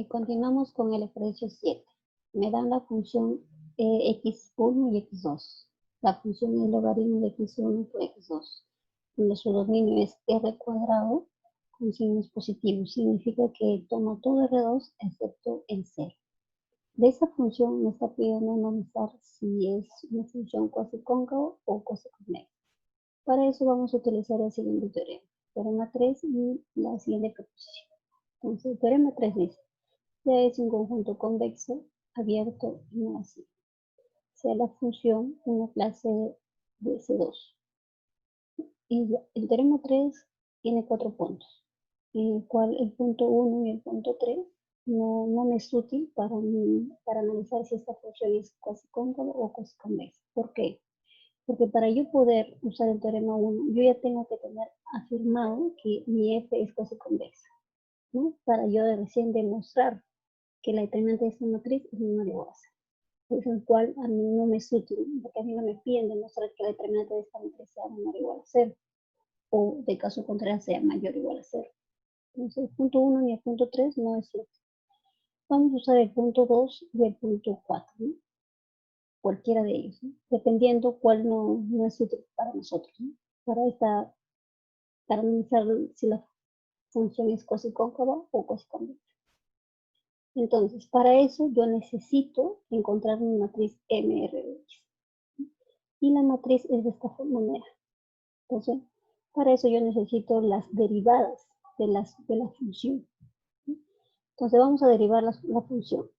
Continuamos con el ejercicio 7. Me dan la función x1 y x2. La función es el logaritmo de x1 por x2, donde su dominio es r cuadrado con signos positivos. Significa que toma todo r2 excepto el 0. De esa función me está pidiendo analizar si es una función cosicóncava o cosiconvexa. Para eso vamos a utilizar el siguiente teorema. Teorema 3 y la siguiente proposición. Entonces, el teorema 3 dice: C es un conjunto convexo, abierto y no vacío. Sea la función una clase de C2. Y el teorema 3 tiene 4 puntos, en el cual el punto 1 y el punto 3 no me es útil para analizar si esta función es cosicóncava o cosiconvexa. ¿Por qué? Porque para yo poder usar el teorema 1, yo ya tengo que tener afirmado que mi f es cosiconvexa, ¿no? Para yo recién demostrar que la determinante de esta matriz es menor o igual a 0. Por el cual a mí no me es útil, porque a mí no me piden demostrar que la determinante de esta matriz sea menor o igual a 0, o de caso contrario sea mayor o igual a 0. Entonces el punto 1 y el punto 3 no es útil. Vamos a usar el punto 2 y el punto 4, ¿no? Cualquiera de ellos, ¿no? Dependiendo cuál no es útil para nosotros, ¿no? Para analizar si la función es cosicóncava o cosiconvexa. Entonces, para eso yo necesito encontrar mi matriz MRX. Y la matriz es de esta manera. Entonces, para eso yo necesito las derivadas de la función. Entonces, vamos a derivar la función.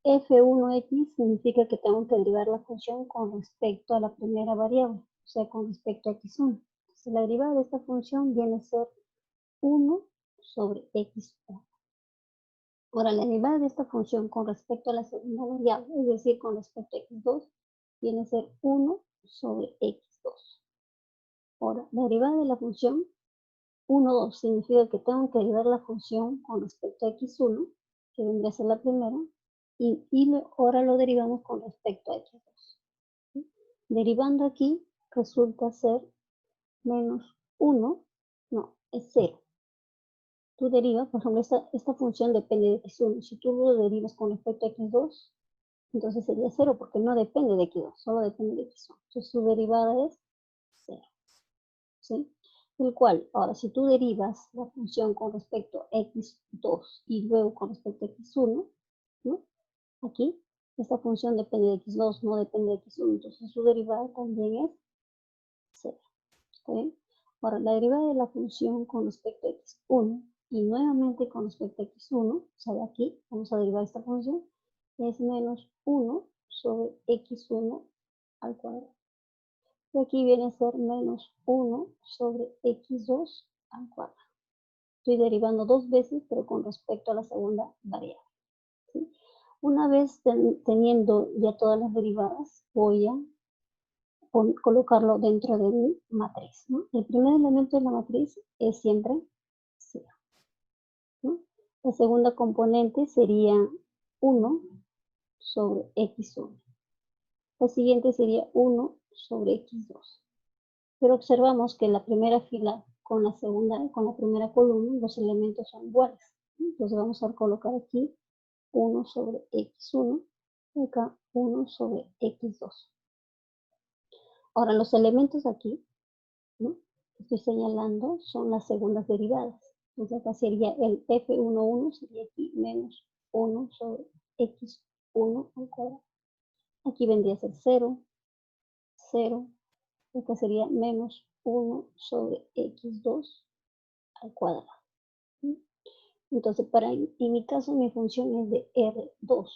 F1x significa que tengo que derivar la función con respecto a la primera variable, o sea, con respecto a x1. Entonces, la derivada de esta función viene a ser 1 sobre x1. Ahora, la derivada de esta función con respecto a la segunda variable, es decir, con respecto a x2, viene a ser 1 sobre x2. Ahora, la derivada de la función 1, 2 significa que tengo que derivar la función con respecto a x1, que vendría a ser la primera, y ahora lo derivamos con respecto a x2. ¿Sí? Derivando aquí, resulta ser menos 1, no, es 0. Tú derivas, por ejemplo, esta función depende de x1. Si tú lo derivas con respecto a x2, entonces sería 0, porque no depende de x2, solo depende de x1. Entonces su derivada es 0. ¿Sí? El cual, ahora, si tú derivas la función con respecto a x2 y luego con respecto a x1, ¿no? Aquí, esta función depende de x2, no depende de x1, entonces su derivada también es 0. ¿Está bien? Ahora, la derivada de la función con respecto a x1 y nuevamente con respecto a x1, o sea, de aquí vamos a derivar esta función, es menos 1 sobre x1 al cuadrado. Y aquí viene a ser menos 1 sobre x2 al cuadrado. Estoy derivando dos veces, pero con respecto a la segunda variable. ¿Sí? Una vez teniendo ya todas las derivadas, voy a colocarlo dentro de mi matriz, ¿no? El primer elemento de la matriz es siempre 0. ¿No? La segunda componente sería 1 sobre x1. La siguiente sería 1 sobre x2. Pero observamos que la primera fila con la primera columna, los elementos son iguales. Entonces vamos a colocar aquí 1 sobre x1 y acá 1 sobre x2. Ahora los elementos aquí, ¿no?, que estoy señalando son las segundas derivadas. Entonces acá sería el f11, sería aquí menos 1 sobre x1 al cuadrado. Aquí vendría a ser 0, 0. Acá sería menos 1 sobre x2 al cuadrado. ¿Sí? Entonces, en mi caso, mi función es de R2.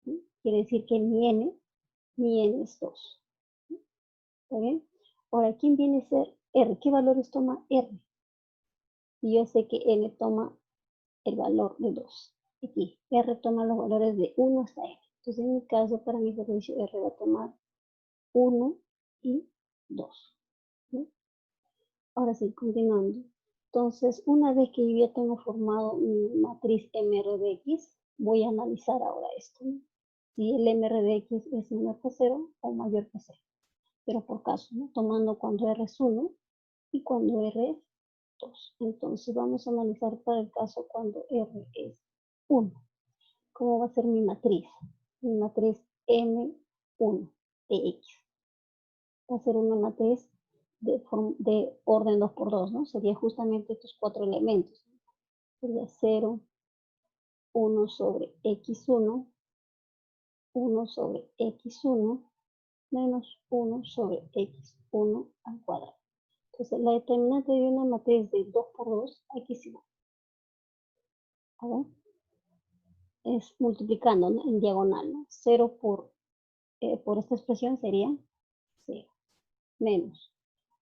¿Sí? Quiere decir que mi n es 2. ¿Sí? ¿Está bien? Ahora, ¿quién viene a ser R? ¿Qué valores toma R? Y yo sé que n toma el valor de 2. Aquí, R toma los valores de 1 hasta n. Entonces, en mi caso, para mi ejercicio, R va a tomar 1 y 2. ¿Sí? Ahora sí, continuando. Entonces, una vez que yo ya tengo formado mi matriz MR de X, voy a analizar ahora esto, ¿no? Si el MR de X es menor que 0 o mayor que 0. Pero por caso, ¿no?, tomando cuando R es 1 y cuando R es 2. Entonces, vamos a analizar para el caso cuando R es 1. ¿cómo va a ser mi matriz? Mi matriz M1 de X. Va a ser una matriz de orden 2 por 2, ¿no? Sería justamente estos 4 elementos. Sería 0, 1 sobre X1, 1 sobre X1, menos 1 sobre X1 al cuadrado. Entonces, la determinante de una matriz de 2 por 2, aquí sí. A ver, es multiplicando, ¿no? En diagonal, ¿no? 0 por esta expresión sería 0, menos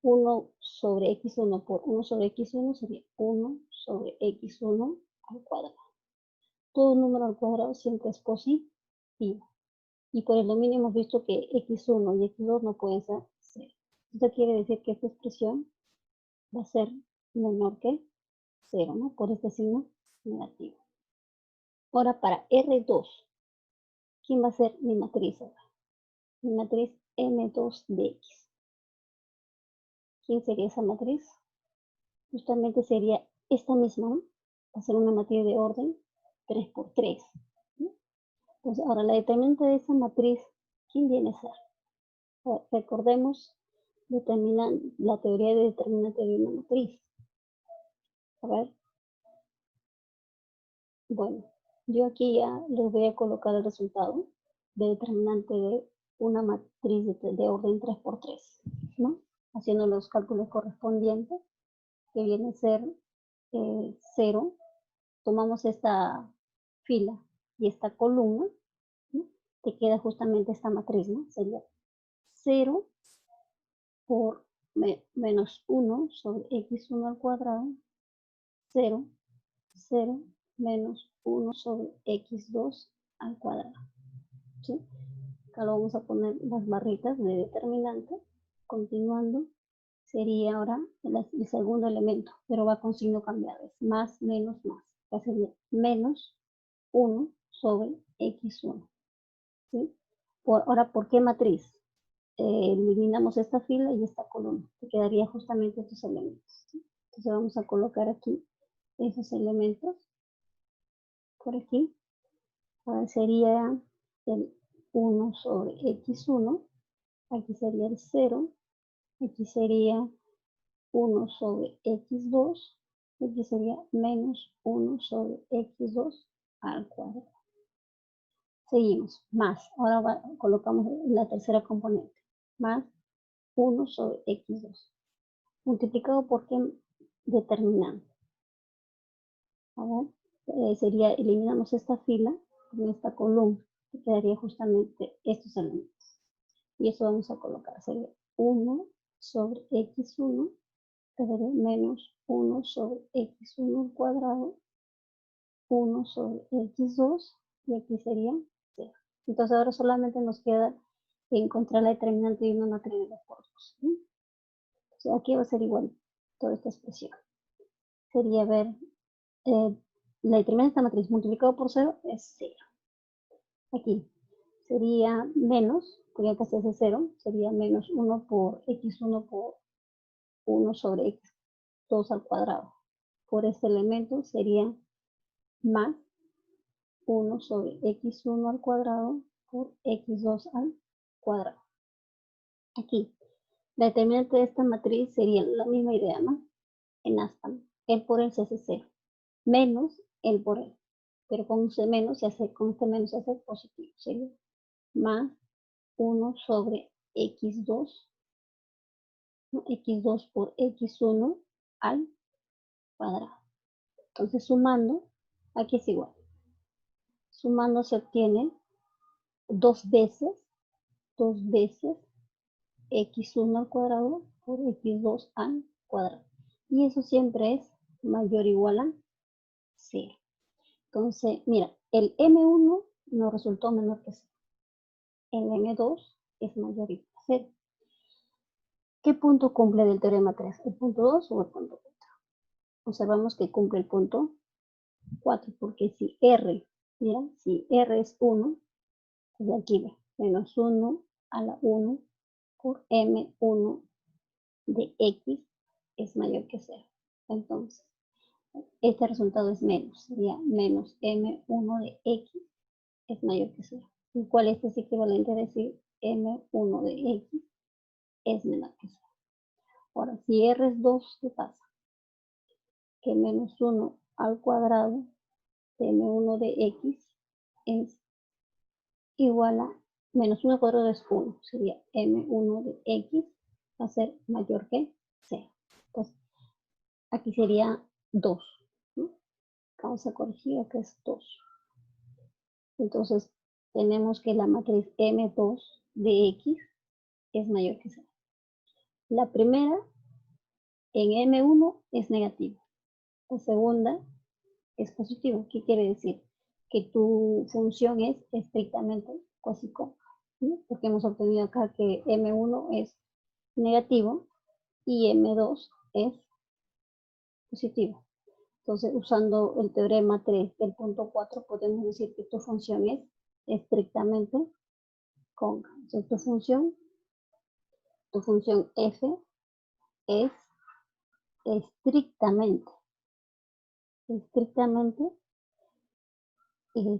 1 sobre X1 por 1 sobre X1 sería 1 sobre X1 al cuadrado. Todo número al cuadrado siempre es positivo. Y por el dominio hemos visto que X1 y X2 no pueden ser 0. Esto quiere decir que esta expresión va a ser menor que 0, ¿no? Por este signo negativo. Ahora para R2, ¿quién va a ser mi matriz ahora? Mi matriz M2 de X. ¿Quién sería esa matriz? Justamente sería esta misma, ¿no? Va a ser una matriz de orden 3 por 3. ¿No? Entonces, ahora la determinante de esa matriz, ¿quién viene a ser? Recordemos la teoría de determinante de una matriz. A ver. Bueno, yo aquí ya les voy a colocar el resultado de determinante de una matriz de orden 3 por 3, ¿no? Haciendo los cálculos correspondientes, que viene a ser 0. Tomamos esta fila y esta columna, ¿no? Te queda justamente esta matriz, ¿no? Sería 0 por menos 1 sobre X1 al cuadrado, 0, 0, menos 1 sobre X2 al cuadrado. ¿Sí? Acá lo vamos a poner las barritas de determinante. Continuando, sería ahora el segundo elemento, pero va con signo cambiado. Es más, menos, más. Acá sería menos 1 sobre X1. ¿Sí? Ahora, ¿por qué matriz? Eliminamos esta fila y esta columna. Te quedaría justamente estos elementos. ¿Sí? Entonces vamos a colocar aquí esos elementos. Por aquí. Ahora sería el 1 sobre X1. Aquí sería el 0. Aquí sería 1 sobre X2. Aquí sería menos 1 sobre X2 al cuadrado. Seguimos, más. Ahora colocamos la tercera componente. Más 1 sobre X2. Multiplicado por qué determinante. A ver, sería, eliminamos esta fila con esta columna. Y quedaría justamente estos elementos. Y eso vamos a colocar. Sería 1 sobre X1. Quedaría menos 1 sobre X1 al cuadrado. 1 sobre X2. Y aquí sería 0. Entonces ahora solamente nos queda encontrar la determinante de una matriz de 2 por 2. ¿Sí? Entonces aquí va a ser igual toda esta expresión. Sería ver la determinante de esta matriz multiplicado por 0 es 0. Aquí sería menos, porque acá se hace 0, sería menos 1 por X1 por 1 sobre X2 al cuadrado. Por este elemento sería más 1 sobre X1 al cuadrado por X2 al cuadrado. Aquí, la determinante de esta matriz sería la misma idea, ¿no? En Aspen, el por el se hace 0, menos el por el. Pero con este menos se hace positivo. Sería más 1 sobre X2, ¿no? X2 por X1 al cuadrado. Entonces sumando, aquí es igual. Sumando se obtiene 2 veces X1 al cuadrado por X2 al cuadrado. Y eso siempre es mayor o igual a 0. Entonces, mira, el M1 nos resultó menor que 0. El M2 es mayor o igual a 0. ¿Qué punto cumple del teorema 3? ¿El punto 2 o el punto 4? Observamos que cumple el punto 4, porque si R, mira, si R es 1, pues aquí ve, menos 1 a la 1 por M1 de X es mayor que 0. Entonces, este resultado es menos, sería menos M1 de X es mayor que 0. El cual este es equivalente a decir m1 de x es menor que 0. Ahora, si r es 2, ¿qué pasa? Que menos 1 al cuadrado de m1 de x es igual a menos 1 al cuadrado es 1. Sería m1 de x va a ser mayor que 0. Entonces, aquí sería 2. ¿no? Vamos a corregir, acá es 2. Entonces, tenemos que la matriz m2 de x es mayor que 0. La primera en m1 es negativo. La segunda es positivo. ¿Qué quiere decir? Que tu función es estrictamente cosicóncava. ¿sí? Porque hemos obtenido acá que m1 es negativo y m2 es positivo. Entonces, usando el teorema 3 del punto 4, podemos decir que tu función es estrictamente cóncava. Entonces, tu función f es estrictamente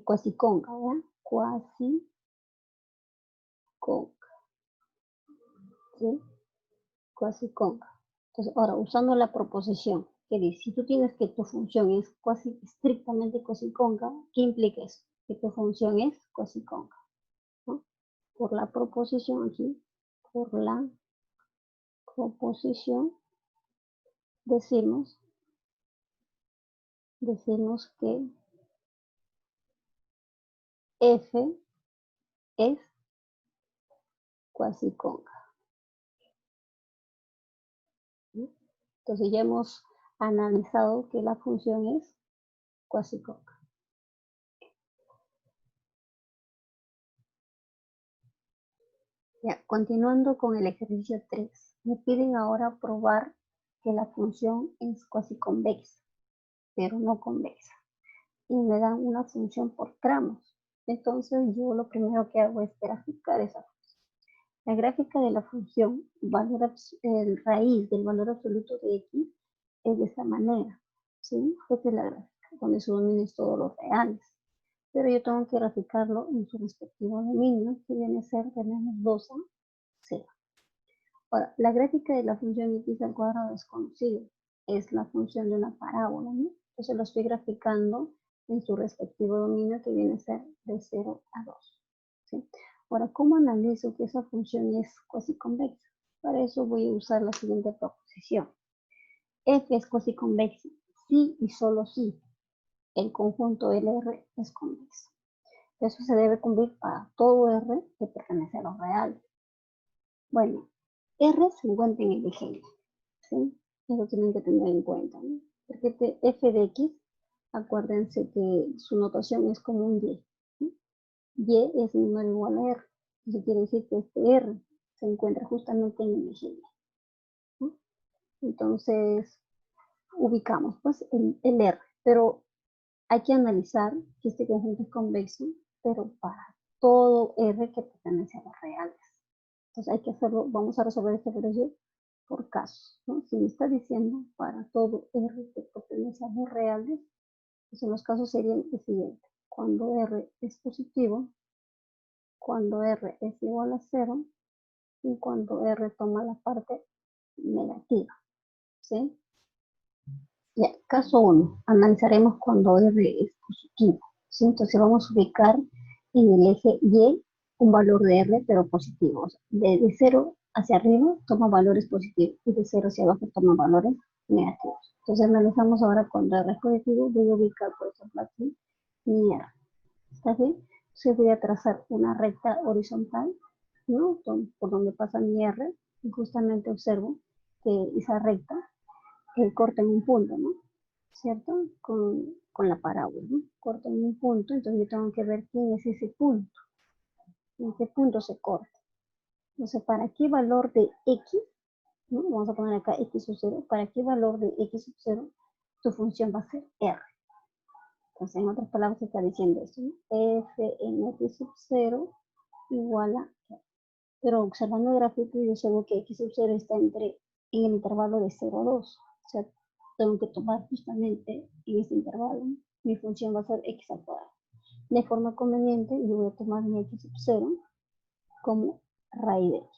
cuasicóncava, cuasicóncava, ¿sí? Cuasicóncava. Entonces, ahora, usando la proposición, que dice, si tú tienes que tu función es estrictamente cuasicóncava, ¿qué implica eso? Que tu función es cuasicóncava, ¿no? Por la proposición aquí, por la proposición, decimos que f es cuasicóncava. ¿sí? Entonces ya hemos analizado que la función es cuasicóncava. Ya, continuando con el ejercicio 3, me piden ahora probar que la función es cuasiconvexa, pero no convexa. Y me dan una función por tramos. Entonces yo lo primero que hago es graficar esa función. La gráfica de la función raíz del valor absoluto de x es de esta manera. ¿sí? Esta es la gráfica, donde su dominio es todos los reales. Pero yo tengo que graficarlo en su respectivo dominio, que viene a ser de menos 2 a 0. Ahora, la gráfica de la función x al cuadrado es conocida. Es la función de una parábola, ¿no? Entonces lo estoy graficando en su respectivo dominio, que viene a ser de 0 a 2. ¿sí? Ahora, ¿cómo analizo que esa función es cuasiconvexa? Para eso voy a usar la siguiente proposición. F es cuasiconvexa si y solo si el conjunto LR es convexo. Eso se debe cumplir para todo R que pertenece a los reales. Bueno, R se encuentra en el eje Y, ¿sí? Eso tienen que tener en cuenta, ¿no? Porque f de x, acuérdense que su notación es como un y. ¿sí? Y es menor o igual a r. Eso quiere decir que este r se encuentra justamente en el eje Y. ¿no? Entonces, ubicamos pues el r. Pero hay que analizar que este conjunto es convexo, pero para todo r que pertenece a los reales. Entonces hay que hacerlo, vamos a resolver este ejercicio por casos. ¿no? Si me está diciendo para todo r que pertenece a los reales, pues en los casos serían el siguiente. Cuando r es positivo, cuando r es igual a 0 y cuando r toma la parte negativa. ¿sí? Ya, caso 1, analizaremos cuando r es positivo. ¿sí? Entonces vamos a ubicar en el eje Y un valor de r, pero positivo. O sea, de 0 hacia arriba toma valores positivos y de 0 hacia abajo toma valores negativos. Entonces analizamos ahora cuando r es positivo. Voy a ubicar, por ejemplo, aquí mi r. ¿Está bien? Entonces voy a trazar una recta horizontal, ¿no? Por donde pasa mi r, y justamente observo que esa recta corta en un punto, ¿no? ¿Cierto? Con la parábola, ¿no? Corta en un punto, entonces yo tengo que ver quién es ese punto. En qué punto se corta. Entonces, ¿para qué valor de x? ¿no? Vamos a poner acá x sub 0. ¿Para qué valor de x sub 0? Tu función va a ser r. Entonces, en otras palabras, se está diciendo esto, ¿no? F en x sub 0 igual a r. Pero observando el gráfico, yo sé que x sub 0 está en el intervalo de 0 a 2. O sea, tengo que tomar justamente en este intervalo. Mi función va a ser x al cuadrado. De forma conveniente, yo voy a tomar mi x sub 0 como raíz de x.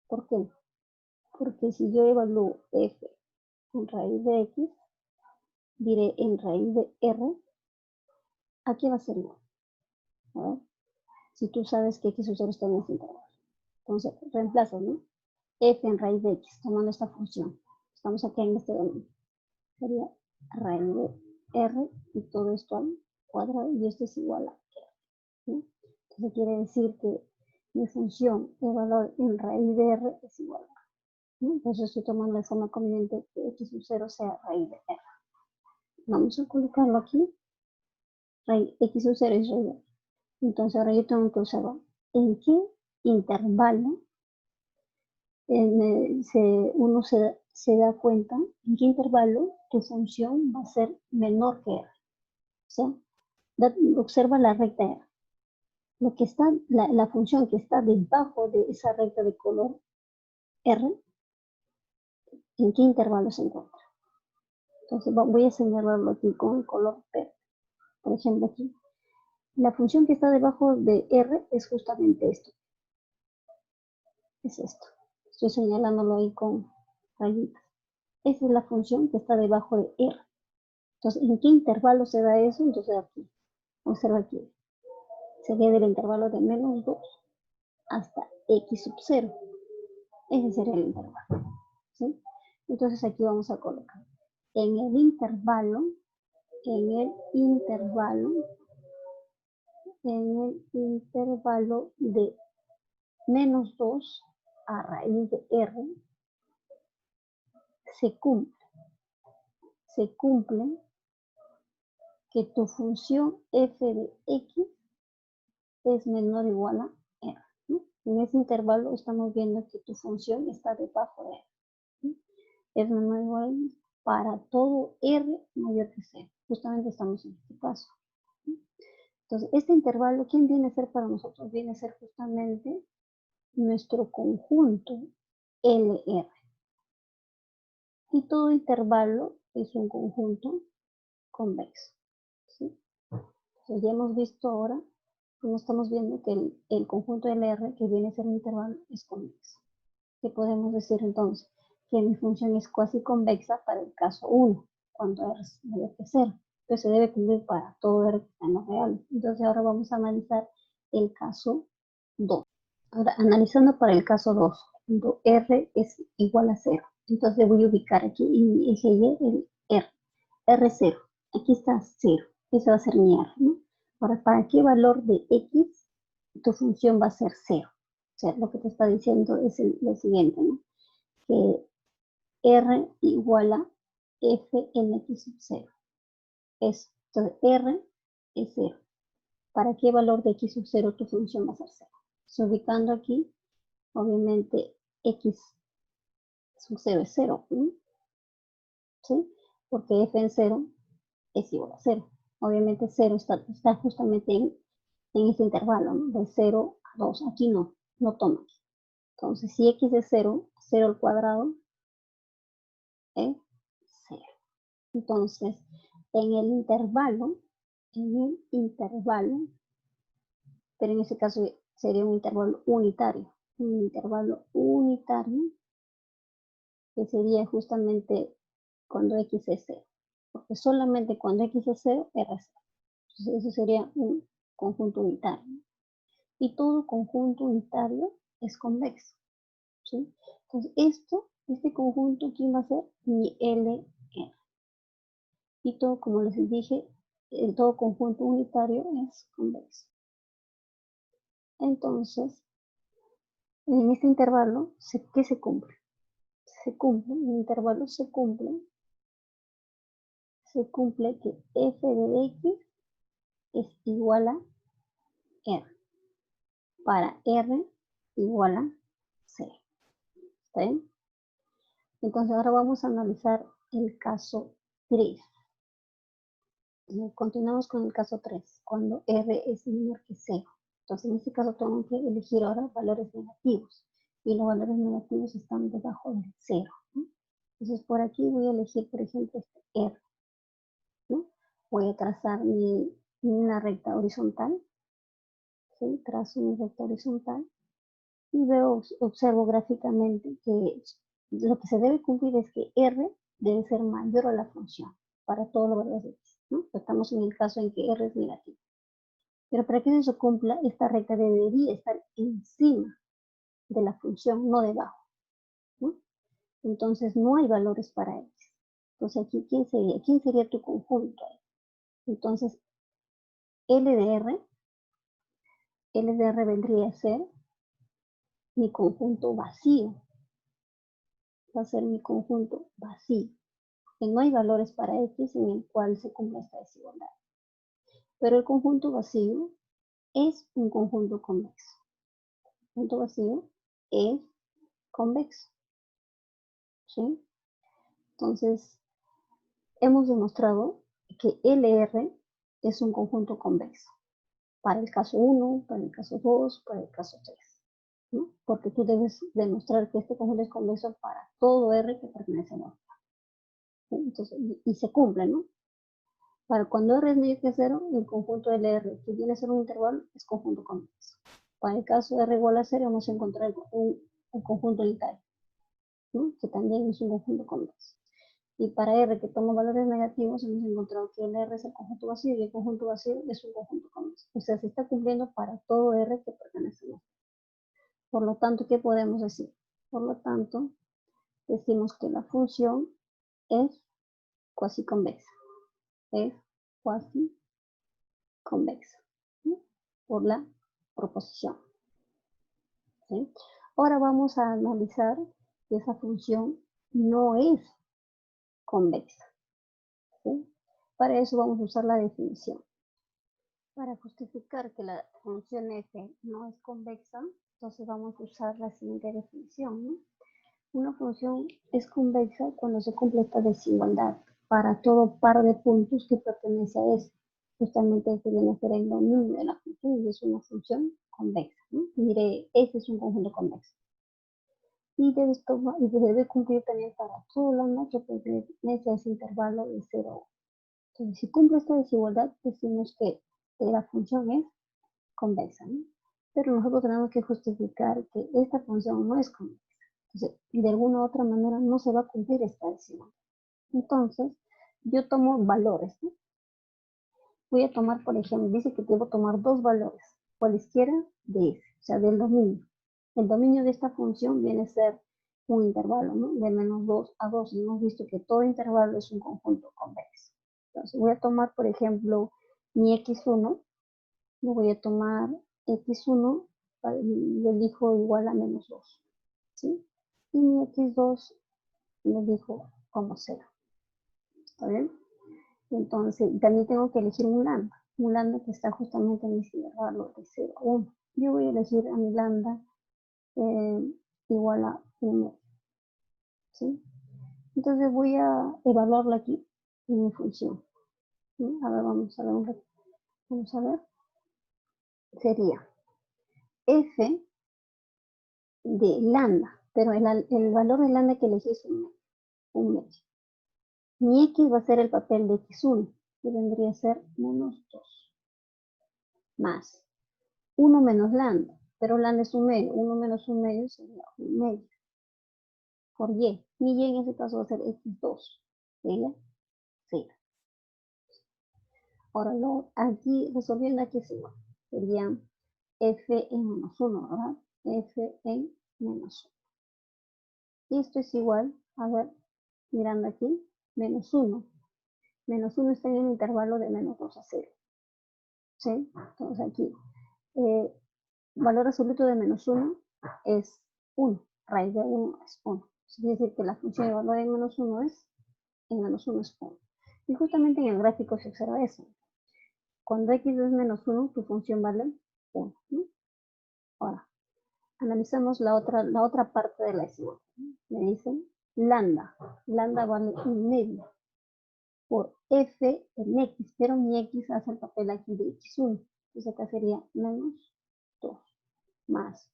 ¿Por qué? Porque si yo evalúo f en raíz de x, diré en raíz de r, aquí va a ser igual. A ver, si tú sabes que x sub 0 está en ese intervalo. Entonces, reemplazas, ¿no? F en raíz de x, tomando esta función. Estamos aquí en este dominio. Sería raíz de r y todo esto al cuadrado y esto es igual a r, ¿no? Entonces quiere decir que mi función de valor en raíz de r es igual a r, ¿no? Entonces estoy tomando de forma conveniente que x sub 0 sea raíz de r. Vamos a colocarlo aquí. X sub 0 es raíz de r. Entonces ahora yo tengo que observar en qué intervalo uno se da cuenta en qué intervalo tu función va a ser menor que r. O sea, observa la recta r. Lo que está, la función que está debajo de esa recta de color r, ¿en qué intervalo se encuentra? Entonces voy a señalarlo aquí con el color verde. Por ejemplo aquí, la función que está debajo de r es justamente esto. Es esto. Estoy señalándolo ahí con rayitas. Esa es la función que está debajo de r. Entonces, ¿en qué intervalo se da eso? Entonces aquí, observa aquí. Sería del intervalo de menos 2 hasta x sub 0. Ese sería el intervalo, ¿sí? Entonces aquí vamos a colocar en el intervalo de menos 2 a raíz de r, se cumple que tu función f de x es menor o igual a r, ¿no? En ese intervalo estamos viendo que tu función está debajo de r, ¿no? Es menor o igual a r para todo r mayor que 0. Justamente estamos en este caso, ¿no? Entonces, este intervalo, ¿quién viene a ser para nosotros? Viene a ser justamente nuestro conjunto LR. Y todo intervalo es un conjunto convexo, ¿sí? Entonces, ya hemos visto ahora, como estamos viendo que el conjunto LR, que viene a ser un intervalo, es convexo. ¿Qué podemos decir entonces? Que mi función es cuasi convexa para el caso 1, cuando R es mayor que 0. Pero se debe cumplir para todo R que está en los reales. Entonces ahora vamos a analizar el caso 2. Ahora, analizando para el caso 2, cuando R es igual a 0. Entonces voy a ubicar aquí en mi eje Y el R. R0. Aquí está 0. Ese va a ser mi R, ¿no? Ahora, ¿para qué valor de X tu función va a ser 0? O sea, lo que te está diciendo es lo siguiente, ¿no? Que R igual a F en X sub 0. Eso. Entonces, R es 0. ¿Para qué valor de X sub 0 tu función va a ser 0? Entonces, ubicando aquí, obviamente, X sub 0 es 0, ¿no? ¿Sí? Porque F en 0 es igual a 0. Obviamente 0 está justamente en ese intervalo, ¿no? De 0 a 2. Aquí no toma. Entonces, si X es 0, 0 al cuadrado es 0. Entonces, en el intervalo, pero en ese caso sería un intervalo unitario. Un intervalo unitario que sería justamente cuando X es 0. Porque solamente cuando X es 0, R es 0. Entonces, eso sería un conjunto unitario. Y todo conjunto unitario es convexo, ¿sí? Entonces, este conjunto, ¿quién va a ser? Mi LR. Y todo, como les dije, todo conjunto unitario es convexo. Entonces, en este intervalo, ¿qué se cumple? En el intervalo se cumple que f de x es igual a r, para r igual a 0. ¿Está bien? Entonces ahora vamos a analizar el caso 3. Continuamos con el caso 3, cuando r es menor que 0. Entonces en este caso tengo que elegir ahora valores negativos. Y los valores negativos están debajo del 0, ¿no? Entonces por aquí voy a elegir, por ejemplo, este r, ¿no? Voy a trazar mi una recta horizontal, ¿sí? Trazo una recta horizontal y veo, observo gráficamente que lo que se debe cumplir es que R debe ser mayor a la función para todos los valores de X, ¿no? Estamos en el caso en que R es negativo. Pero para que eso se cumpla, esta recta debería estar encima de la función, no debajo, ¿no? Entonces no hay valores para X. Entonces aquí, ¿quién sería? ¿Quién sería tu conjunto? Entonces, L de R vendría a ser mi conjunto vacío. Va a ser mi conjunto vacío. Que no hay valores para X en el cual se cumpla esta desigualdad. Pero el conjunto vacío es un conjunto convexo. El conjunto vacío es convexo. ¿Sí? Entonces, hemos demostrado que LR es un conjunto convexo. Para el caso 1, para el caso 2, para el caso 3. ¿No? Porque tú debes demostrar que este conjunto es convexo para todo R que pertenece a la otra. ¿Sí? Entonces, y se cumple, ¿no? Para cuando R es mayor que 0, el conjunto LR que viene a ser un intervalo es conjunto convexo. Para el caso de R igual a 0, vamos a encontrar un conjunto unitario, ¿no? Que también es un conjunto convexo. Y para R que toma valores negativos, hemos encontrado que el R es el conjunto vacío y el conjunto vacío es un conjunto convexo. O sea, se está cumpliendo para todo R que pertenece a nosotros. Por lo tanto, ¿qué podemos decir? Por lo tanto, decimos que la función es cuasi convexa. Es cuasi convexa, ¿sí? Por la proposición. ¿Sí? Ahora vamos a analizar que esa función no es convexa. ¿Sí? Para eso vamos a usar la definición. Para justificar que la función f no es convexa, entonces vamos a usar la siguiente definición, ¿no? Una función es convexa cuando se cumple esta desigualdad para todo par de puntos que pertenece a S. Justamente este viene a ser el dominio de la función y es una función convexa, ¿no? Mire, S es un conjunto convexo. Y debe cumplir también para todo lambda que pertenece a ese intervalo de 0 a 1. Entonces, si cumple esta desigualdad, decimos que la función es convexa, ¿no? Pero nosotros tenemos que justificar que esta función no es convexa. Entonces, de alguna u otra manera no se va a cumplir esta desigualdad. Entonces, yo tomo valores, ¿no? Voy a tomar, por ejemplo, dice que debo tomar dos valores, cualesquiera de S, o sea, del dominio. El dominio de esta función viene a ser un intervalo, ¿no? De menos 2 a 2. Y hemos visto que todo intervalo es un conjunto convexo. Entonces, voy a tomar, por ejemplo, mi x1, lo voy a tomar x1, lo elijo igual a menos 2, ¿sí? Y mi x2 lo elijo como 0, ¿está bien? Entonces, también tengo que elegir un lambda que está justamente en ese intervalo de 0 a 1. Yo voy a elegir a mi lambda igual a 1, ¿sí? Entonces voy a evaluarlo aquí en mi función, ¿sí? A ver, vamos a ver, sería f de lambda, pero el valor de lambda que elegí es un medio. Mi x va a ser el papel de x1, que vendría a ser menos 2, más 1 menos lambda, pero lambda es un medio, 1 menos un medio sería un medio, por y. Mi y en ese caso va a ser x2, sería 0. Ahora, aquí resolviendo aquí es igual, sería f en menos 1, ¿verdad? F en menos 1. Y esto es igual, a ver, mirando aquí, menos 1. Menos 1 está en el intervalo de menos 2 a 0. ¿Sí? Entonces aquí, valor absoluto de menos 1 es 1. Raíz de 1 es 1. Es decir, que la función de valor de menos 1 es 1. Y justamente en el gráfico se observa eso. Cuando x es menos 1, tu función vale 1. ¿No? Ahora, analizamos la otra parte de la desigualdad. Me dicen lambda. Lambda vale un medio por f en x, pero mi x hace el papel aquí de x1. Entonces acá sería menos 2 más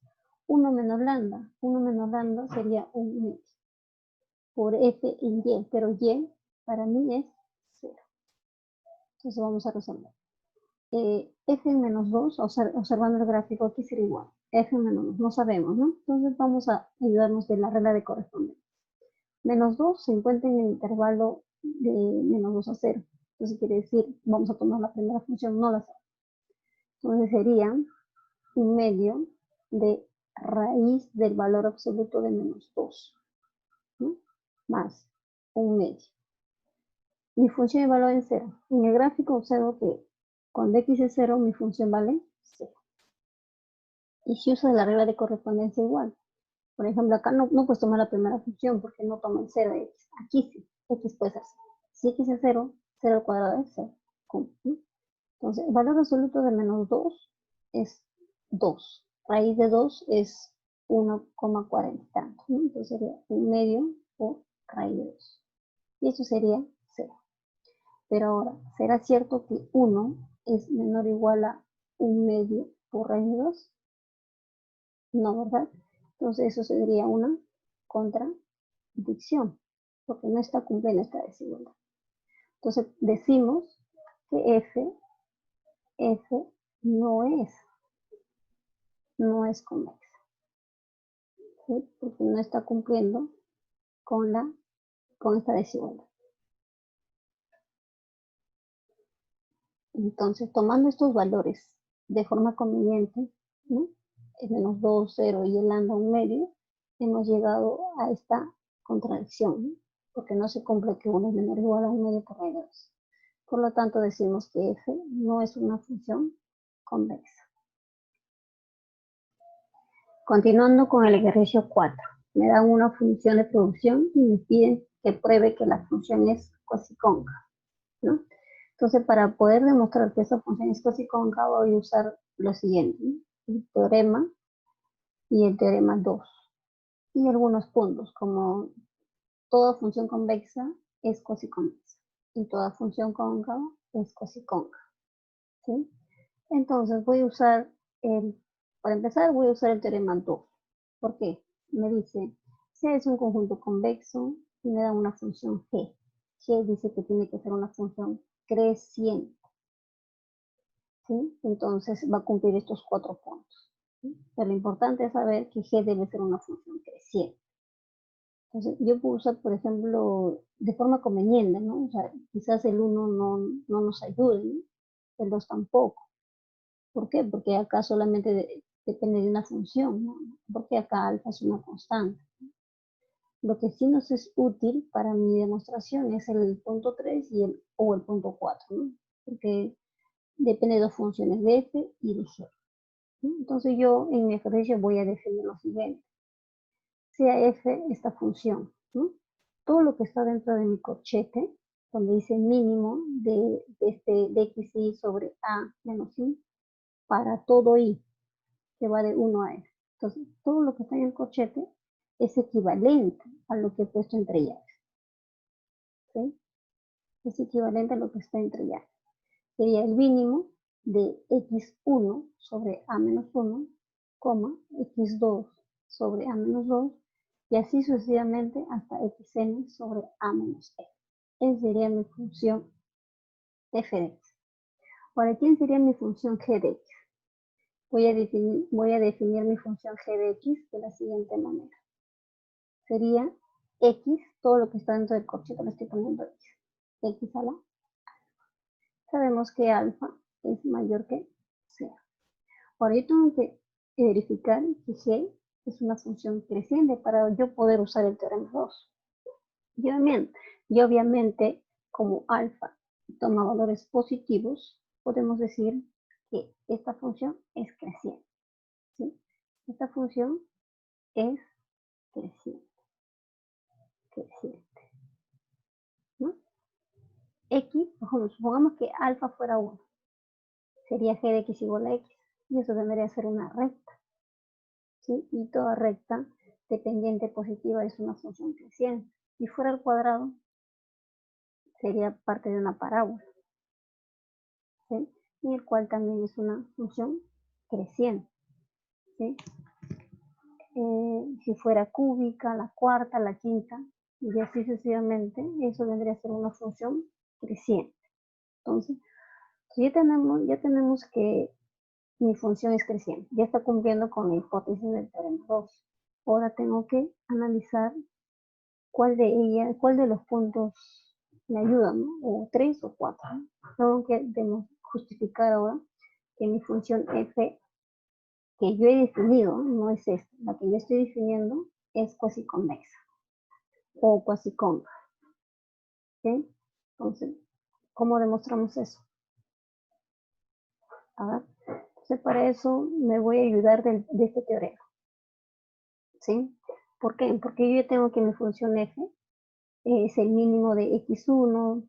1 menos lambda. 1 menos lambda sería un medio por f en y, pero y para mí es 0. Entonces vamos a resolver. f menos 2, observando el gráfico, aquí sería igual. F menos 2, no sabemos, ¿no? Entonces vamos a ayudarnos de la regla de correspondencia. Menos 2 se encuentra en el intervalo de menos 2 a 0. Entonces quiere decir, vamos a tomar la primera función, no la 0. Entonces sería un medio de raíz del valor absoluto de menos 2, ¿no? Más un medio. Mi función de valor es 0. En el gráfico observo que cuando x es 0, mi función vale 0. Y si uso la regla de correspondencia igual. Por ejemplo, acá no puedes tomar la primera función porque no toma el 0 de x. Aquí sí, x puede ser 0. Si x es 0, 0 al cuadrado es 0. ¿Sí? Entonces, el valor absoluto de menos 2 es 2. Raíz de 2 es 1,40 tanto, ¿no? Entonces sería un medio por raíz de 2. Y eso sería 0. Pero ahora, ¿será cierto que 1 es menor o igual a un medio por raíz de 2? No, ¿verdad? Entonces eso sería una contradicción, porque no está cumpliendo esta desigualdad. Entonces decimos que F no es convexa, ¿sí? Porque no está cumpliendo con esta desigualdad. Entonces, tomando estos valores de forma conveniente, ¿no? El menos 2, 0 y el lambda un medio, hemos llegado a esta contradicción, ¿no? Porque no se cumple que 1 es menor o igual a un medio por raíz de 2. Por lo tanto, decimos que f no es una función convexa. Continuando con el ejercicio 4, me dan una función de producción y me piden que pruebe que la función es cosicóncava, ¿no? Entonces, para poder demostrar que esa función es cosicóncava, voy a usar lo siguiente, ¿no? El teorema y el teorema 2. Y algunos puntos, como toda función convexa es cosiconvexa y toda función cóncava es cosicóncava, ¿sí? Entonces, para empezar, voy a usar el teorema 2. ¿Por qué? Me dice, si es un conjunto convexo y me da una función g. G dice que tiene que ser una función creciente, ¿sí? Entonces va a cumplir estos 4 puntos, ¿sí? Pero lo importante es saber que g debe ser una función creciente. Entonces yo puedo usar, por ejemplo, de forma conveniente, ¿no? O sea, quizás el 1 no nos ayude, ¿no? El 2 tampoco. ¿Por qué? Porque acá solamente depende de una función, ¿no? Porque acá alfa es una constante. Lo que sí nos es útil para mi demostración es el punto 3 o el punto 4, ¿no? Porque depende de dos funciones, de f y de g, ¿no? Entonces yo en mi ejercicio voy a definir lo siguiente. Sea f esta función, ¿no? Todo lo que está dentro de mi corchete, donde dice mínimo de xy sobre a menos i, para todo i, que va de 1 a f. Entonces, todo lo que está en el corchete es equivalente a lo que he puesto entre llaves, ¿sí? Es equivalente a lo que está entre llaves. Sería el mínimo de x1 sobre a menos 1, x2 sobre a menos 2, y así sucesivamente hasta xn sobre a menos f. Esa sería mi función f de x. Ahora, ¿quién sería mi función g de x? Voy a definir mi función g de x de la siguiente manera. Sería x, todo lo que está dentro del corchete lo estoy poniendo x a la alfa. Sabemos que alfa es mayor que 0. Ahora yo tengo que verificar que g es una función creciente para yo poder usar el teorema 2. Y obviamente, como alfa toma valores positivos, podemos decir que esta función es creciente, ¿sí? Esta función es creciente, ¿no? X, supongamos que alfa fuera 1, sería g de x igual a x, y eso tendría que ser una recta, ¿sí? Y toda recta dependiente positiva es una función creciente. Si fuera al cuadrado, sería parte de una parábola, ¿sí? Y el cual también es una función creciente, ¿sí? Si fuera cúbica, la cuarta, la quinta, y así sucesivamente, eso vendría a ser una función creciente. Entonces Ya tenemos que mi función es creciente, ya está cumpliendo con la hipótesis del teorema 2. Ahora tengo que analizar cuál de los puntos me ayudan, ¿no? O 3 o 4. Tengo que justificar ahora que mi función f que yo he definido no es esta. La que yo estoy definiendo es cuasi convexa o cuasi cóncava. ¿Sí? Entonces, ¿cómo demostramos eso? A ver, entonces para eso me voy a ayudar de este teorema. ¿Sí? ¿Por qué? Porque yo ya tengo que mi función f es el mínimo de x1,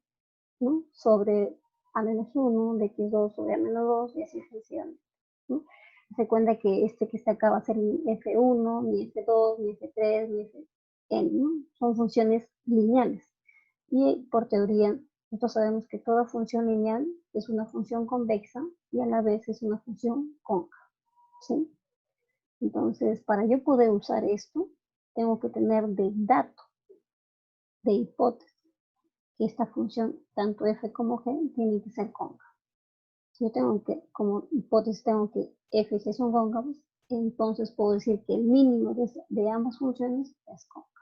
¿no? Sobre a-1, de x2 sobre a-2 y así sucesivamente, ¿no? Se cuenta que este que está acá va a ser mi f1, mi f2, mi f3, mi fn, ¿no? Son funciones lineales. Y por teoría, nosotros sabemos que toda función lineal es una función convexa y a la vez es una función cóncava, ¿sí? Entonces, para yo poder usar esto, tengo que tener de dato, de hipótesis, que esta función, tanto f como g, tiene que ser cóncava. Si yo tengo que, como hipótesis, tengo que f y g son cóncavos, entonces puedo decir que el mínimo de ambas funciones es cóncavo.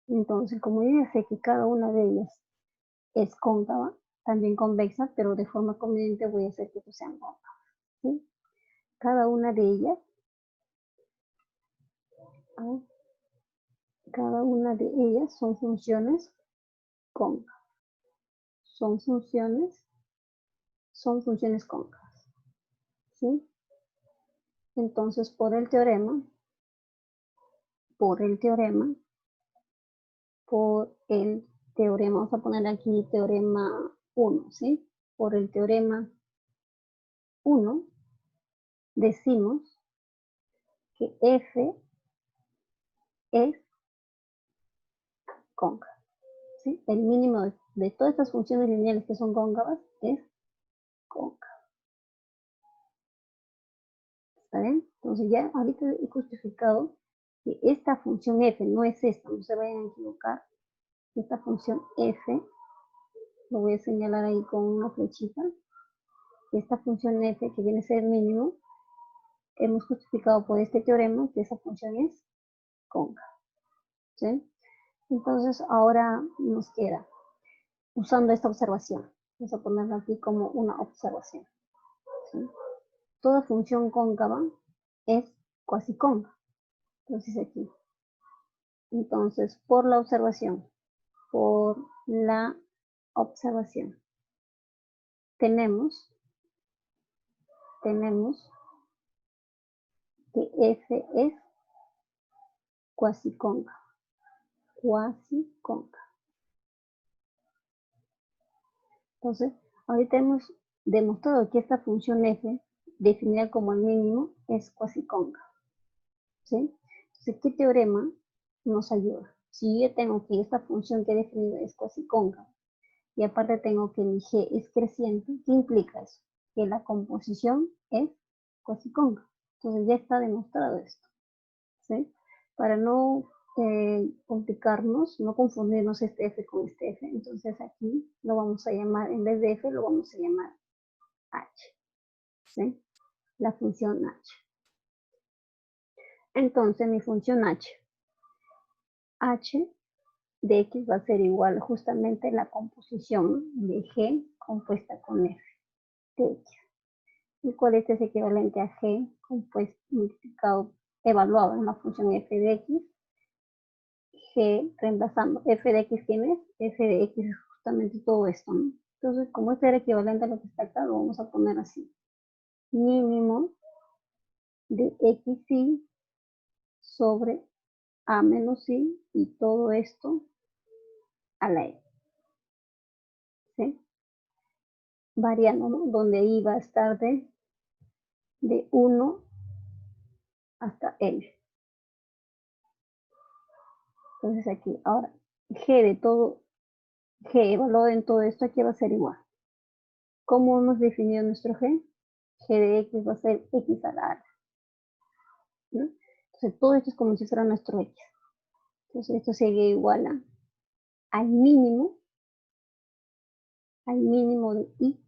Entonces, como yo ya sé que cada una de ellas es cóncava, también convexa, pero de forma conveniente voy a hacer que sean cóncavas, ¿sí? Cada una de ellas, son funciones cóncavas. Son funciones cóncavas, ¿sí? Entonces, por el teorema, vamos a poner aquí teorema 1, ¿sí? Por el teorema 1, decimos que f es cóncava, ¿sí? El mínimo de todas estas funciones lineales que son cóncavas es cóncava. ¿Está bien? Entonces ya ahorita he justificado que esta función f no es esta, no se vayan a equivocar. Esta función f, lo voy a señalar ahí con una flechita. Esta función f, que viene a ser el mínimo, hemos justificado por este teorema que esa función es cóncava, ¿sí? Entonces ahora nos queda, usando esta observación, vamos a ponerla aquí como una observación, ¿sí? Toda función cóncava es cuasi cóncava. Entonces aquí, entonces por la observación, tenemos que f es cuasi cóncava. Entonces, ahorita hemos demostrado que esta función f, definida como el mínimo, es cuasi cóncava, ¿sí? Entonces, ¿qué teorema nos ayuda? Si yo tengo que esta función que he definido es cuasi cóncava, y aparte tengo que mi g es creciente, ¿qué implica eso? Que la composición es cuasi cóncava. Entonces ya está demostrado esto, ¿sí? Para no complicarnos, no confundirnos este f con este f, entonces aquí lo vamos a llamar, en vez de f lo vamos a llamar h, ¿sí? La función h. Entonces mi función h de x va a ser igual justamente la composición de g compuesta con f de x, el cual este es equivalente a g compuesto multiplicado, evaluado en la función f de x, g reemplazando f de x, ¿quién es? F de x es justamente todo esto, ¿no? Entonces, como este era equivalente a lo que está acá, lo vamos a poner así. Mínimo de xy sobre a menos y todo esto a la e, ¿sí? Variando, ¿no? Donde i va a estar de 1 hasta n. Entonces aquí, ahora, g evaluado en todo esto, aquí va a ser igual. ¿Cómo hemos definido nuestro g? G de x va a ser x a la alta, ¿no? Entonces todo esto es como si fuera nuestro x. Entonces esto sería igual al mínimo de i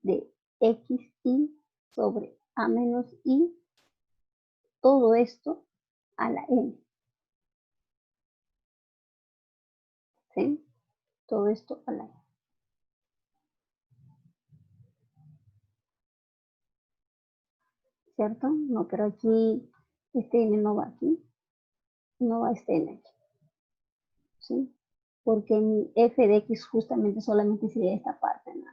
de xi sobre a menos i, todo esto a la n. ¿Sí? Todo esto a la n. ¿Cierto? No, pero aquí este n no va aquí, no va este n aquí. ¿Sí? Porque mi f de x justamente solamente sería esta parte, ¿no?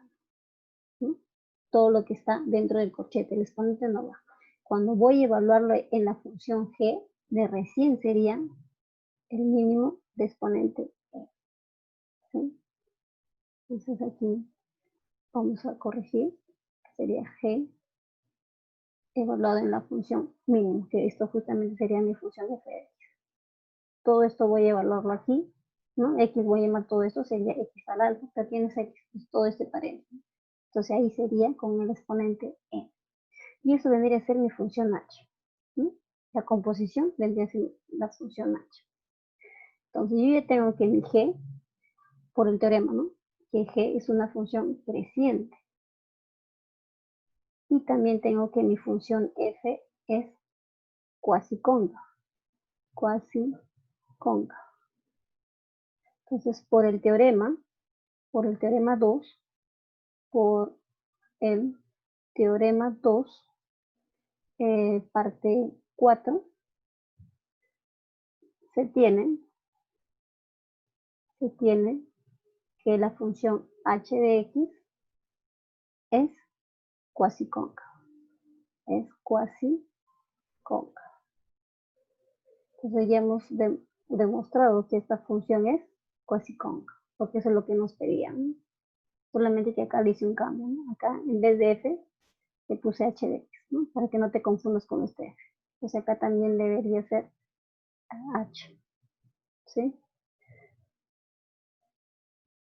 Todo lo que está dentro del corchete, el exponente no va. Cuando voy a evaluarlo en la función g, de recién sería el mínimo de exponente e. ¿Sí? Entonces aquí vamos a corregir, sería g evaluado en la función mínimo, que esto justamente sería mi función f de x. Todo esto voy a evaluarlo aquí, ¿no? X voy a llamar todo esto, sería x al alfa, pero tienes x, pues todo este paréntesis. Entonces ahí sería con el exponente e. Y eso vendría a ser mi función h. ¿No? La composición vendría a ser la función h. Entonces yo ya tengo que mi g, por el teorema, ¿no? Que g es una función creciente. Y también tengo que mi función f es cuasi cóncava. Entonces, por el teorema 2, por el teorema 2, parte 4, se tiene que la función h de x es cuasi cóncava. Entonces ya hemos demostrado que esta función es cuasi cóncava, porque eso es lo que nos pedían, ¿no? Solamente que acá le hice un cambio, ¿no? Acá en vez de f le puse h de x, ¿no? Para que no te confundas con este f. Entonces acá también debería ser h, ¿sí?